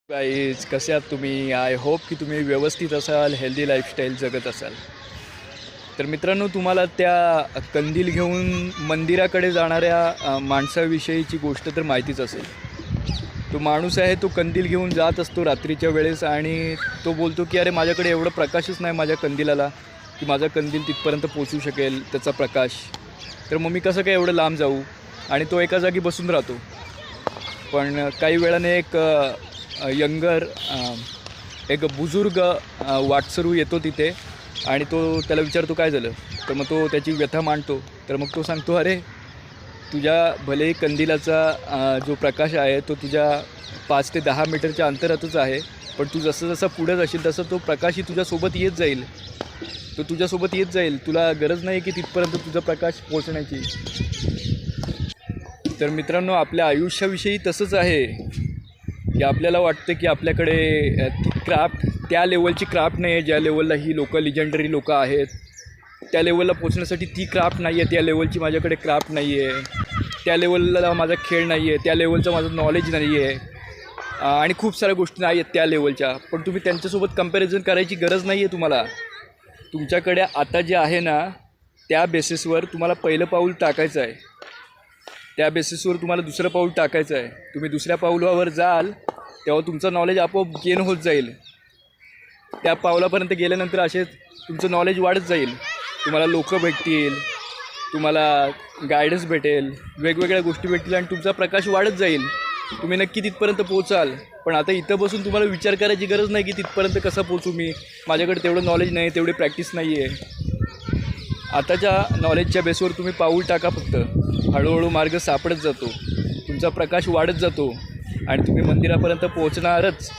Guys कसे आहात तुम्ही? आय होप की तुम्ही व्यवस्थित असाल, हेल्दी लाईफस्टाईल जगत असाल. तर मित्रांनो, तुम्हाला त्या कंदील घेऊन मंदिराकडे जाणाऱ्या माणसाविषयीची गोष्ट तर माहितीच असेल. तो माणूस आहे, तो कंदील घेऊन जात असतो रात्रीच्या वेळेस आणि तो बोलतो की अरे माझ्याकडे एवढं प्रकाशच नाही माझ्या कंदिलाला की माझा कंदील तिथपर्यंत पोचू शकेल त्याचा प्रकाश. तर मग मी कसं काय एवढं लांब जाऊ? आणि तो एका जागी बसून राहतो. पण काही वेळाने एक यंगर एक बुजुर्ग वाटसरू येतो तिथे आणि तो त्याला विचारतो काय झालं. तर मग तो त्याची व्यथा मांडतो. तर मग तो सांगतो अरे तुझ्या भलेही कंदिलाचा जो प्रकाश आहे तो तुझ्या 5 ते 10 मीटरच्या अंतरातच आहे, पण तू जसं जसं पुढे जाशील तसं तो प्रकाशही तुझ्यासोबत येत जाईल. तो तुझ्यासोबत येत जाईल. तुला गरज नाही की तिथपर्यंत तुझा प्रकाश पोहोचण्याची. तर मित्रांनो, आपल्या आयुष्याविषयी तसंच आहे की आपल्याला वाटतं की आपल्याकडे ती क्राफ्ट त्या लेवलची क्राफ्ट नाही आहे ज्या लेवलला ही लोकं लिजंडरी लोकं आहेत. त्या लेवलला पोचण्यासाठी ती क्राफ्ट नाही आहे. त्या लेवलची माझ्याकडे क्राफ्ट नाही आहे. त्या लेवलला माझा खेळ नाही आहे. त्या लेवलचं माझं नॉलेज नाही आहे आणि खूप साऱ्या गोष्टी नाही आहेत त्या लेवलच्या. पण तुम्ही त्यांच्यासोबत कंपॅरिझन करायची गरज नाही आहे तुम्हाला. तुमच्याकडे आता जे आहे ना त्या बेसिसवर तुम्हाला पहिलं पाऊल टाकायचं आहे. त्या बेसिसवर तुम्हाला दुसरं पाऊल टाकायचं आहे. तुम्ही दुसऱ्या पाऊलावर जाल तेव्हा तुमचं नॉलेज आपोआप गेन होत जाईल. त्या पावलापर्यंत गेल्यानंतर असेच तुमचं नॉलेज वाढत जाईल. तुम्हाला लोकं भेटतील, तुम्हाला गायडन्स भेटेल, वेगवेगळ्या गोष्टी भेटतील आणि तुमचा प्रकाश वाढत जाईल. तुम्ही नक्की तिथपर्यंत पोचाल. पण आता इथं बसून तुम्हाला विचार करायची गरज नाही की तिथपर्यंत कसं पोचू मी, माझ्याकडे तेवढं नॉलेज नाही, तेवढी प्रॅक्टिस नाही आहे. आताच्या नॉलेजच्या बेसवर तुम्ही पाऊल टाका फक्त. हळूहळू मार्ग सापडत जातो, तुमचा प्रकाश वाढत जातो आणि तुम्ही मंदिरापर्यंत पोहोचणारच.